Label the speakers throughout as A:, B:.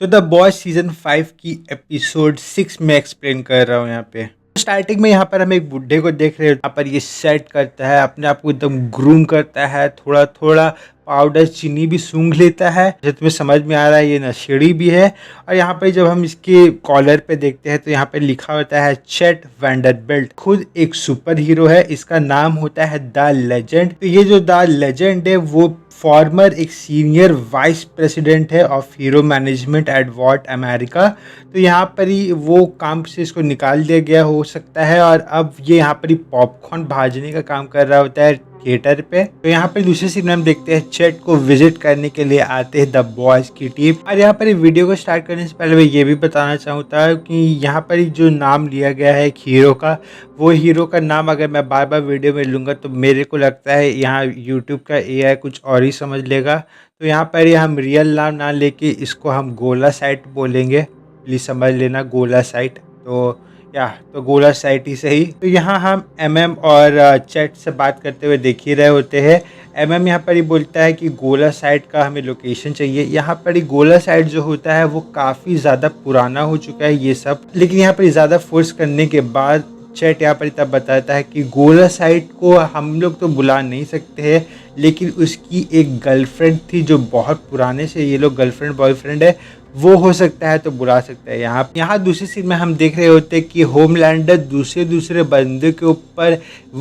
A: तो the boys season 5 की episode 6 में एक्सप्लेन कर रहा हूँ यहाँ पे। स्टार्टिंग में यहाँ पर हम एक बुढ़े को देख रहे हैं। यहाँ पर ये सेट करता है, अपने आप को एकदम ग्रूम करता है, थोड़ा थोड़ा पाउडर चीनी भी सूंघ लेता है। जो तुम्हें समझ में आ रहा है ये नशेड़ी भी है। और यहाँ पर जब हम इसके कॉलर पे देखते हैं तो यहाँ पे लिखा होता है चेट वैंडरबिल्ट। खुद एक सुपर हीरो है, इसका नाम होता है द लेजेंड। तो ये जो द लेजेंड है वो फॉर्मर एक सीनियर वाइस प्रेसिडेंट है of hero management at what America. तो यहाँ पर ही वो काम से इसको निकाल दिया गया हो सकता है और अब ये यहाँ पर ही पॉपकॉर्न भाजने का काम कर रहा होता है थिएटर पे। तो यहाँ पर दूसरे सीन में हम देखते हैं चेट को विजिट करने के लिए आते हैं द बॉयज की टीम। और यहाँ पर वीडियो को स्टार्ट करने से पहले मैं ये भी बताना चाहता हूँ कि यहाँ पर जो नाम लिया गया है एक हीरो का, वो हीरो का नाम अगर मैं बार बार वीडियो में लूँगा तो मेरे को लगता है यहाँ यूट्यूब का एआई कुछ और ही समझ लेगा। तो यहाँ पर हम रियल नाम ना लेके इसको हम गोला साइट बोलेंगे, प्लीज़ समझ लेना गोला साइट। तो गोला साइट ही सही। तो यहाँ हम एमएम और चैट से बात करते हुए देख ही रहे होते हैं। एमएम यहाँ पर ही बोलता है कि गोला साइट का हमें लोकेशन चाहिए। यहाँ पर ही गोला साइट जो होता है वो काफ़ी ज़्यादा पुराना हो चुका है ये सब, लेकिन यहाँ पर ज़्यादा फोर्स करने के बाद चैट यहाँ पर तब बताता है कि गोला साइट को हम लोग तो बुला नहीं सकते हैं, लेकिन उसकी एक गर्लफ्रेंड थी जो बहुत पुराने से ये लोग गर्लफ्रेंड बॉयफ्रेंड है, वो हो सकता है तो बुला सकता है। यहाँ दूसरी सीन में हम देख रहे होते हैं कि होमलैंडर दूसरे बंदे के ऊपर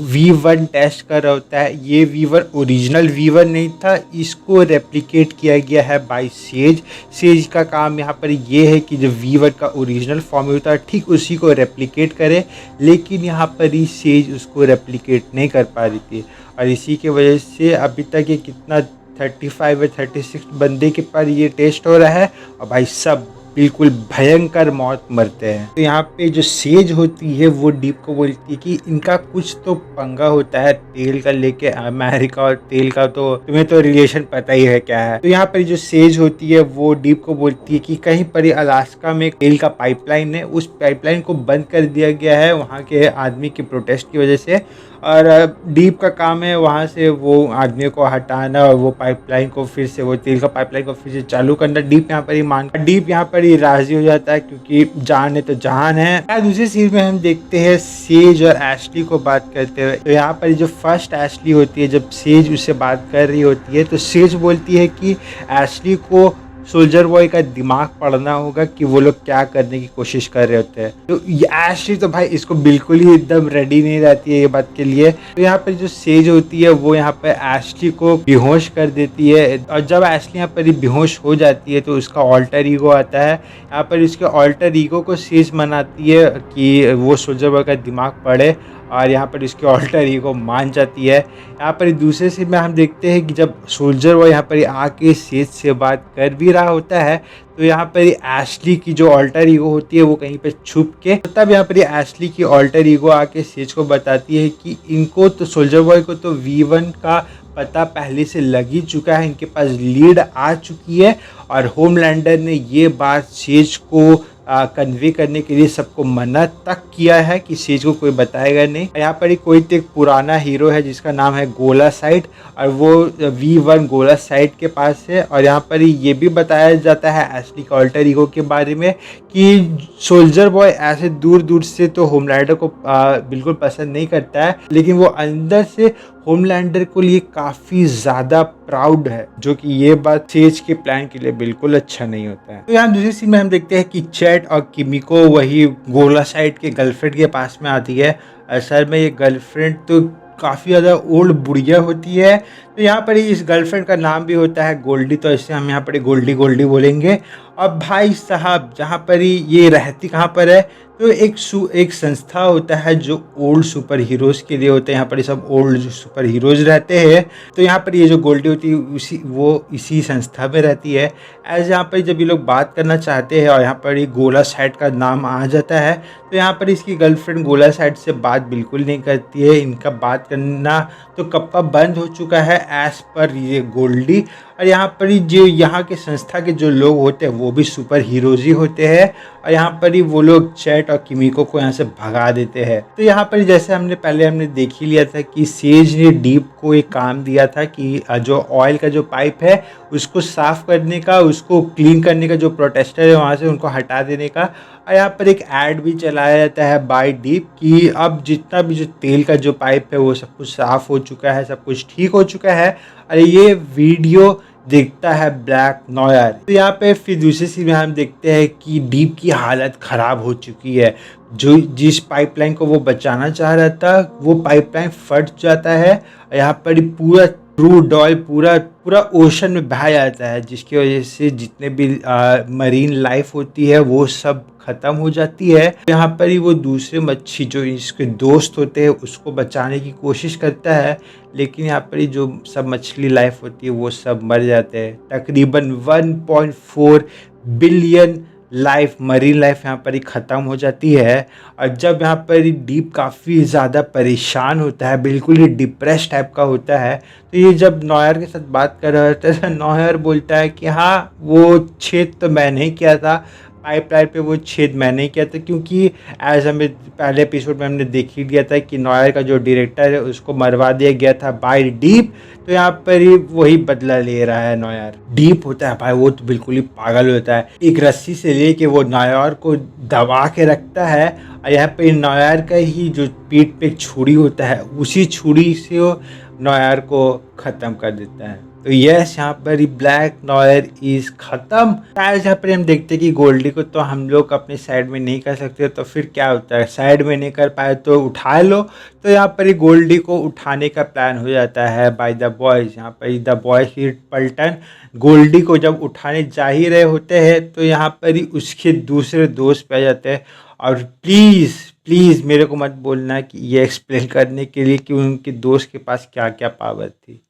A: V1 टेस्ट कर रहा होता है। ये V1 ओरिजिनल V1 नहीं था, इसको रेप्लिकेट किया गया है बाय सेज। सेज का काम यहाँ पर ये है कि जो V1 का ओरिजिनल फॉर्म होता है ठीक उसी को रेप्लिकेट करे, लेकिन यहाँ पर ही सेज उसको रेप्लिकेट नहीं कर पा रही थी और इसी के वजह से अभी तक ये कितना 35 या 36 बंदे के पर ये टेस्ट हो रहा है और भाई सब बिल्कुल भयंकर मौत मरते हैं। तो यहाँ पे जो सेज होती है वो डीप को बोलती है कि इनका कुछ तो पंगा होता है तेल का लेके अमेरिका, और तेल का तो तुम्हें तो रिलेशन पता ही है क्या है। तो यहाँ पर जो सेज होती है वो डीप को बोलती है कि कहीं पर अलास्का में तेल का पाइपलाइन है, उस पाइपलाइन को बंद कर दिया गया है वहाँ के आदमी के प्रोटेस्ट की वजह से, और डीप का काम है वहाँ से वो आदमी को हटाना और वो पाइपलाइन को फिर से, वो तेल का पाइपलाइन को फिर से चालू करना। डीप यहाँ पर ही डीप यहाँ पर ही राजी हो जाता है क्योंकि जान है तो जहान है। दूसरी सीन में हम देखते हैं सेज और एशली को बात करते हुए। तो यहाँ पर जो फर्स्ट एशली होती है, जब सेज उससे बात कर रही होती है तो सेज बोलती है कि एशली को सोल्जर बॉय का दिमाग पढ़ना होगा कि वो लोग क्या करने की कोशिश कर रहे होते हैं। तो ये एशली तो भाई इसको बिल्कुल ही एकदम रेडी नहीं रहती है ये बात के लिए। तो यहाँ पर जो सेज होती है वो यहाँ पर एशली को बेहोश कर देती है, और जब एशली यहाँ पर बेहोश हो जाती है तो उसका ऑल्टर ईगो आता है। यहाँ पर इसके ऑल्टर ईगो को सेज मनाती है कि वो सोल्जर बॉय का दिमाग पढ़े, और यहाँ पर इसके ऑल्टर ईगो मान जाती है। यहाँ पर दूसरे सीन में हम देखते हैं कि जब सोल्जर बॉय यहाँ पर आके सेज से बात कर भी रहा होता है तो यहाँ पर एशली की जो ऑल्टर ईगो होती है वो कहीं पे छुप के, तब यहाँ पर एशली की ऑल्टर ईगो आके सेज को बताती है कि इनको तो सोल्जर बॉय को तो V1 का पता पहले से लग ही चुका है, इनके पास लीड आ चुकी है, और होमलैंडर ने ये बात सेज को कन्वे करने के लिए सबको मना तक किया है कि सेज को कोई बताएगा नहीं। यहाँ पर ही कोई तो एक पुराना हीरो है जिसका नाम है गोला साइट, और वो V1 गोला साइट के पास है। और यहाँ पर ही ये भी बताया जाता है एशली का ऑल्टर ईगो के बारे में कि सोल्जर बॉय ऐसे दूर दूर से तो होमलैंडर को बिल्कुल पसंद नहीं करता है, लेकिन वो अंदर से होमलैंडर को लिए काफ़ी ज़्यादा प्राउड है, जो कि ये बात सेज के प्लान के लिए बिल्कुल अच्छा नहीं होता है। तो यहाँ दूसरी सीन में हम देखते हैं कि चैट और किमिको वही गोला साइड के गर्लफ्रेंड के पास में आती है। असल में ये गर्लफ्रेंड तो काफ़ी ज़्यादा ओल्ड बुढ़िया होती है। तो यहाँ पर इस गर्लफ्रेंड का नाम भी होता है गोल्डी, तो इससे हम यहाँ पर गोल्डी गोल्डी बोलेंगे। अब भाई साहब जहाँ पर ही ये रहती कहाँ पर है, तो एक संस्था होता है जो ओल्ड सुपर हीरोज़ के लिए होते हैं। यहाँ पर सब ओल्ड जो सुपर हीरोज़ रहते हैं, तो यहाँ पर ये जो गोल्डी होती है इसी संस्था में रहती है। एज यहाँ पर जब ये लोग बात करना चाहते हैं और यहाँ पर ये गोला साइड का नाम आ जाता है, तो यहाँ पर इसकी गर्लफ्रेंड गोला साइड से बात बिल्कुल नहीं करती है। इनका बात करना तो कब का बंद हो चुका है एज पर ये गोल्डी। और यहाँ पर ही जो यहाँ के संस्था के जो लोग होते हैं वो भी सुपर हीरोज ही होते हैं, और यहाँ पर ही वो लोग चैट और किमिको को यहाँ से भगा देते हैं। तो यहाँ पर जैसे हमने देख ही लिया था कि सेज ने डीप को एक काम दिया था कि जो ऑयल का जो पाइप है उसको साफ करने का, उसको क्लीन करने का, जो प्रोटेस्टर है वहाँ से उनको हटा देने का। और यहाँ पर एक ऐड भी चलाया जाता है बाय डीप कि अब जितना भी जो तेल का जो पाइप है वो सब कुछ साफ़ हो चुका है, सब कुछ ठीक हो चुका है। और ये वीडियो देखता है ब्लैक नॉयर। तो यहाँ पे फिर दूसरी सीन में हम देखते हैं कि डीप की हालत ख़राब हो चुकी है। जो जिस पाइपलाइन को वो बचाना चाह रहा था वो पाइपलाइन फट जाता है, और यहाँ पर पूरा क्रूड ऑयल पूरा ओशन में बहा जाता है, जिसकी वजह से जितने भी मरीन लाइफ होती है वो सब ख़त्म हो जाती है। यहाँ पर ही वो दूसरे मच्छी जो इसके दोस्त होते हैं उसको बचाने की कोशिश करता है, लेकिन यहाँ पर ही जो सब मछली लाइफ होती है वो सब मर जाते हैं। तकरीबन 1.4 बिलियन लाइफ, मरीन लाइफ यहाँ पर ही ख़त्म हो जाती है। और जब यहाँ पर ही डीप काफ़ी ज़्यादा परेशान होता है, बिल्कुल ही डिप्रेस टाइप का होता है, तो ये जब नॉयर के साथ बात कर रहा होता है नॉयर बोलता है कि हाँ वो छेद तो मैंने ही किया था, पाइपलाइन पे वो छेद मैंने ही किया था, क्योंकि एज हमें पहले एपिसोड में हमने देख ही लिया था कि नॉयर का जो डायरेक्टर है उसको मरवा दिया गया था बाय डीप। तो यहाँ पर ही वही बदला ले रहा है नॉयर। डीप होता है भाई वो तो बिल्कुल ही पागल होता है, एक रस्सी से लेके वो नॉयर को दबा के रखता है, और यहाँ पर नॉयर का ही जो पीठ पे छुरी होता है उसी छुरी से वो नॉयर को ख़त्म कर देता है। तो यस यहाँ पर ही ब्लैक नॉयर इज खत्म। शायद यहाँ पर हम देखते हैं कि गोल्डी को तो हम लोग अपने साइड में नहीं कर सकते, तो फिर क्या होता है, साइड में नहीं कर पाए तो उठा लो। तो यहाँ पर ही गोल्डी को उठाने का प्लान हो जाता है बाय द बॉयज़। यहाँ पर ही द बॉयज़ की पलटन गोल्डी को जब उठाने जा ही रहे होते हैं तो यहाँ पर ही उसके दूसरे दोस्त पे आ जाते हैं। और प्लीज़ मेरे को मत बोलना कि ये एक्सप्लेन करने के लिए कि उनके दोस्त के पास क्या क्या पावर थी।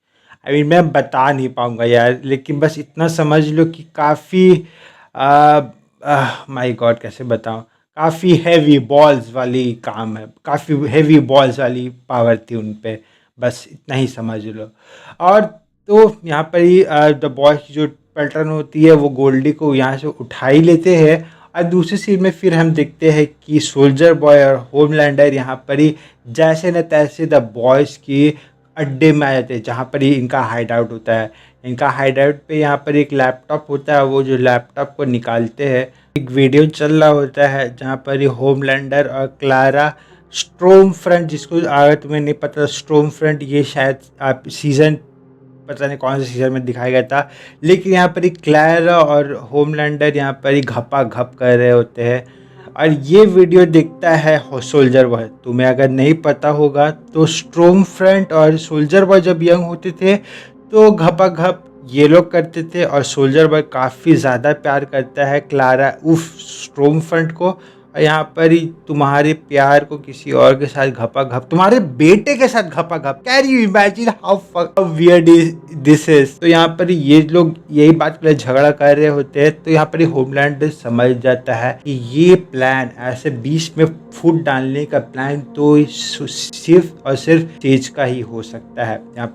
A: मैं बता नहीं पाऊँगा यार, लेकिन बस इतना समझ लो कि काफ़ी माय गॉड कैसे बताऊँ, काफ़ी हैवी बॉल्स वाली काम है, काफ़ी हैवी बॉल्स वाली पावर थी उन पे, बस इतना ही समझ लो। और तो यहाँ पर ही द बॉय की जो पलटन होती है वो गोल्डी को यहाँ से उठा ही लेते हैं। और दूसरी सीन में फिर हम देखते हैं कि सोल्जर बॉय और होमलैंडर यहाँ पर ही जैसे न तैसे द बॉयज़ की अड्डे में आ जाते हैं, जहाँ पर ही इनका हाइड आउट होता है। इनका हाइड आउट पे यहाँ पर एक लैपटॉप होता है, वो जो लैपटॉप को निकालते हैं एक वीडियो चल रहा होता है जहाँ पर ही होमलैंडर और क्लारा स्ट्रोम फ्रंट, जिसको अगर तुम्हें नहीं पता स्ट्रोम फ्रंट ये शायद आप सीज़न पता नहीं कौन से सीज़न में दिखाया गया था, लेकिन यहाँ पर ही क्लारा और होमलैंडर यहाँ पर ही घपा घप कर रहे होते हैं। और ये वीडियो देखता है सोल्जर बॉय। तुम्हें अगर नहीं पता होगा तो स्ट्रोम फ्रंट और सोल्जर बॉय जब यंग होते थे तो घपा घप ये लोग करते थे, और सोल्जर बॉय काफ़ी ज़्यादा प्यार करता है क्लारा उफ स्ट्रोम फ्रंट को। और यहाँ पर ही तुम्हारे प्यार को किसी और के साथ घपा घप, तुम्हारे बेटे के साथ घपा घप, can you imagine how weird this is. तो यहाँ पर ये लोग यही बात के लिए झगड़ा कर रहे होते हैं। तो यहाँ पर होमलैंड समझ जाता है कि ये प्लान ऐसे बीच में फुट डालने का प्लान तो सिर्फ और सिर्फ सेज का ही हो सकता है। यहाँ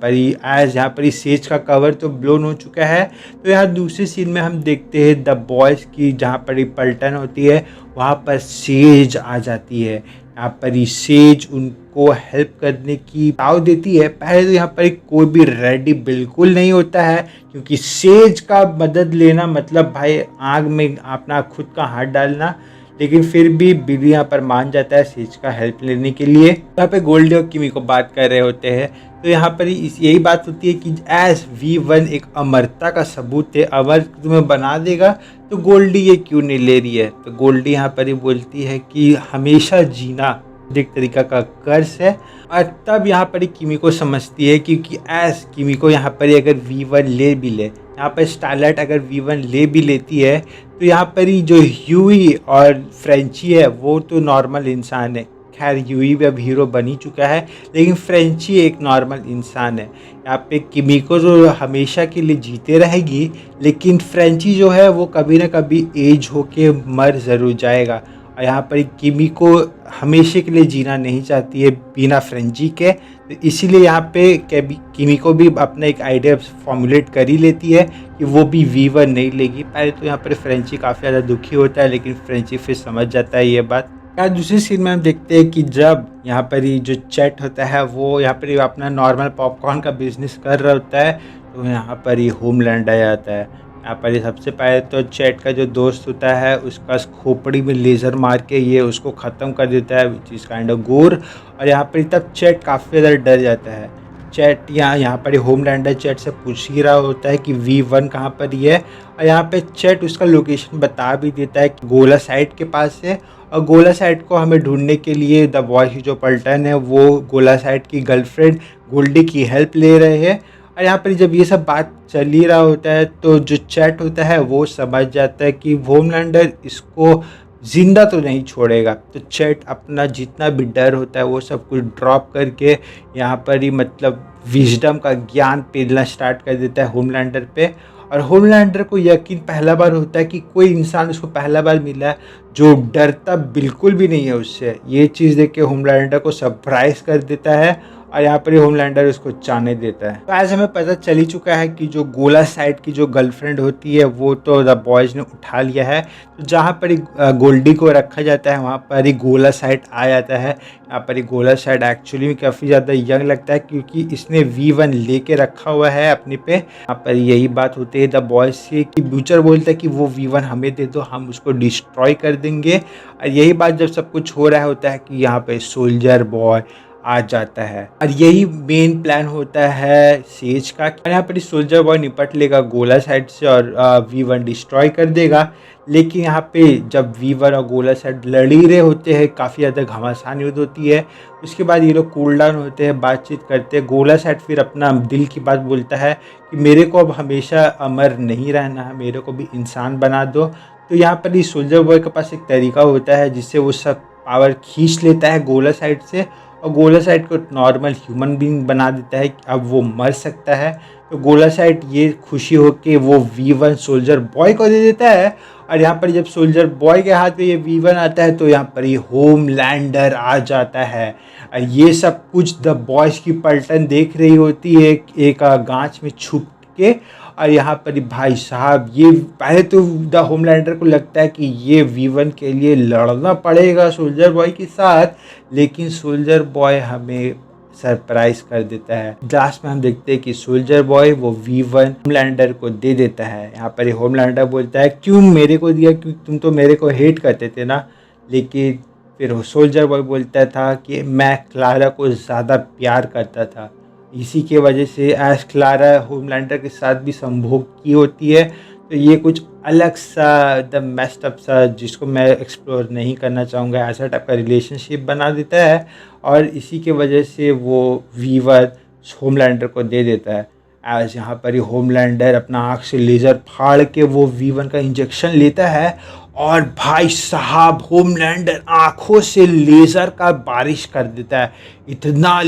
A: पर ही सेज का कवर तो ब्लोन हो चुका है। तो यहाँ दूसरी सीन में हम देखते हैं द बॉयज़ की, जहाँ पर ही पलटन होती है वहाँ पर सेज आ जाती है। यहाँ पर ही सेज उनको हेल्प करने की दाव देती है। पहले तो यहाँ पर कोई भी रेडी बिल्कुल नहीं होता है, क्योंकि सेज का मदद लेना मतलब भाई आग में अपना खुद का हाथ डालना। लेकिन फिर भी बिली यहाँ पर मान जाता है सेज का हेल्प लेने के लिए। यहाँ पे गोल्डी और किमी को बात कर रहे होते हैं। तो यहाँ पर यही बात होती है कि एज V1 एक अमरता का सबूत है, अमर तुम्हें बना देगा, तो गोल्डी ये क्यों नहीं ले रही है। तो गोल्डी यहाँ पर ही बोलती है कि हमेशा जीना एक तरीका का कर्ज है। और तब यहाँ पर किमी को समझती है, क्योंकि एज किमी को यहाँ पर अगर V1 ले भी ले, यहाँ पर स्टारलाइट अगर V1 ले भी लेती है, तो यहाँ पर ही जो ह्यूई और फ्रेंची है वो तो नॉर्मल इंसान है। खैर ह्यूई भी अब हीरो बन ही चुका है, लेकिन फ्रेंची एक नॉर्मल इंसान है। यहाँ पे किमिको जो हमेशा के लिए जीते रहेगी, लेकिन फ्रेंची जो है वो कभी ना कभी एज होके मर ज़रूर जाएगा। और यहाँ पर किमी को हमेशा के लिए जीना नहीं चाहती है बिना फ्रेंची के। तो इसीलिए यहाँ पे किमी को भी अपना एक आइडिया फॉर्मुलेट कर ही लेती है कि वो भी V1 नहीं लेगी। पहले तो यहाँ पर फ्रेंची काफ़ी ज़्यादा दुखी होता है, लेकिन फ्रेंची फिर समझ जाता है ये बात। यार दूसरी सीन में हम देखते हैं कि जब यहाँ पर ही जो चैट होता है वो यहाँ पर ही अपना नॉर्मल पॉपकॉर्न का बिजनेस कर रहा होता है, तो यहाँ पर ही होमलैंड आ जाता है। यहाँ पर ही सबसे पहले तो चैट का जो दोस्त होता है उसका खोपड़ी में लेज़र मार के ये उसको ख़त्म कर देता है, विच इज़ काइंड ऑफ गोर। और यहाँ पर तब चैट काफ़ी ज़्यादा डर जाता है। चैट यहाँ पर होमलैंडर चैट से पूछ ही रहा होता है कि V1 कहाँ पर ही है, और यहाँ पे चैट उसका लोकेशन बता भी देता है कि गोला साइड के पास है। और गोला साइड को हमें ढूंढने के लिए द बॉय की जो पल्टन है वो गोला साइड की गर्लफ्रेंड गोल्डी की हेल्प ले रहे हैं। और यहाँ पर जब ये सब बात चल ही रहा होता है तो जो चैट होता है वो समझ जाता है कि होमलैंडर इसको ज़िंदा तो नहीं छोड़ेगा। तो चैट अपना जितना भी डर होता है वो सब कुछ ड्रॉप करके यहाँ पर ही मतलब विजडम का ज्ञान पेलना स्टार्ट कर देता है होमलैंडर पे। और होमलैंडर को यकीन पहला बार होता है कि कोई इंसान उसको पहला बार मिला है जो डरता बिल्कुल भी नहीं है उससे। ये चीज़ देख के होमलैंडर को सरप्राइज़ कर देता है और यहाँ पर ही होमलैंडर उसको चाने देता है। तो आज हमें पता चल ही चुका है कि जो गोला साइड की जो गर्लफ्रेंड होती है वो तो द बॉयज़ ने उठा लिया है। तो जहाँ पर ही गोल्डी को रखा जाता है वहाँ पर ही गोला साइड आ जाता है। यहाँ पर ही गोला साइड एक्चुअली में काफ़ी ज़्यादा यंग लगता है क्योंकि इसने V1 लेके रखा हुआ है अपने पे। यहाँ पर यही बात होती है द बॉयज़ से कि बूचर बोलता है कि वो V1 हमें दे दो, हम उसको डिस्ट्रॉय कर देंगे। और यही बात जब सब कुछ हो रहा होता है कि यहाँ पे सोल्जर बॉय आ जाता है और यही मेन प्लान होता है सेज का। यहाँ पर सोल्जर बॉय निपट लेगा गोला साइड से और V1 डिस्ट्रॉय कर देगा। लेकिन यहाँ पे जब V1 और गोला साइड लड़ ही रहे होते हैं, काफ़ी ज़्यादा घमासान युद्ध होती है। उसके बाद ये लोग कूल डाउन होते हैं, बातचीत करते हैं। गोला साइड फिर अपना दिल की बात बोलता है कि मेरे को अब हमेशा अमर नहीं रहना है, मेरे को भी इंसान बना दो। तो यहाँ पर ही सोल्जर बॉय के पास एक तरीका होता है जिससे वो सब पावर खींच लेता है गोला साइड से और गोला साइड को नॉर्मल ह्यूमन बीइंग बना देता है कि अब वो मर सकता है। तो गोला साइड ये खुशी हो के वो V1 सोल्जर बॉय को दे देता है। और यहाँ पर जब सोल्जर बॉय के हाथ में ये V1 आता है तो यहाँ पर ये होमलैंडर आ जाता है। और ये सब कुछ द बॉयज़ की पलटन देख रही होती है एक गांच में छुप के। और यहाँ पर भाई साहब ये पहले तो द होमलैंडर को लगता है कि ये V1 के लिए लड़ना पड़ेगा सोल्जर बॉय के साथ, लेकिन सोल्जर बॉय हमें सरप्राइज कर देता है। लास्ट में हम देखते हैं कि सोल्जर बॉय वो V1 होमलैंडर को दे देता है। यहाँ पर होमलैंडर बोलता है क्यों मेरे को दिया, क्यों तुम तो मेरे को हेट करते थे ना। लेकिन फिर सोल्जर बॉय बोलता था कि मैं क्लारा को ज़्यादा प्यार करता था, इसी के वजह से एज क्लारा होमलैंडर के साथ भी संभोग की होती है। तो ये कुछ अलग सा द मेस्ड अप सा जिसको मैं एक्सप्लोर नहीं करना चाहूँगा, ऐसा टाइप का रिलेशनशिप बना देता है। और इसी के वजह से वो V1 होमलैंडर को दे देता है। एज यहाँ पर ही होमलैंडर अपना आँख से लेज़र फाड़ के वो V1 का इंजेक्शन लेता है और भाई साहब होमलैंडर आँखों से लेज़र का बारिश कर देता है। इतना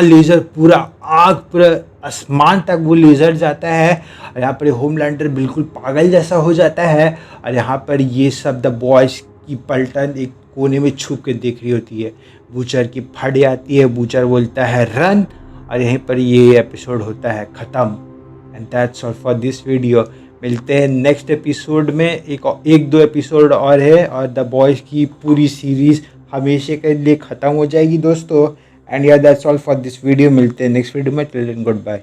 A: लेज़र पूरा आँख पूरा आसमान तक वो लेज़र जाता है। और यहाँ पर होमलैंडर बिल्कुल पागल जैसा हो जाता है। और यहाँ पर ये सब द बॉयज़ की पलटन एक कोने में छुप के देख रही होती है। बूचर की फट आती है, बूचर बोलता है रन, और यहीं पर ये एपिसोड होता है ख़त्म। And that's all for this video. मिलते हैं नेक्स्ट एपिसोड में। एक दो एपिसोड और है और द बॉयज़ की पूरी सीरीज़ हमेशा के लिए ख़त्म हो जाएगी दोस्तों। एंड या that's all for this video. मिलते हैं नेक्स्ट वीडियो में। Till then good bye.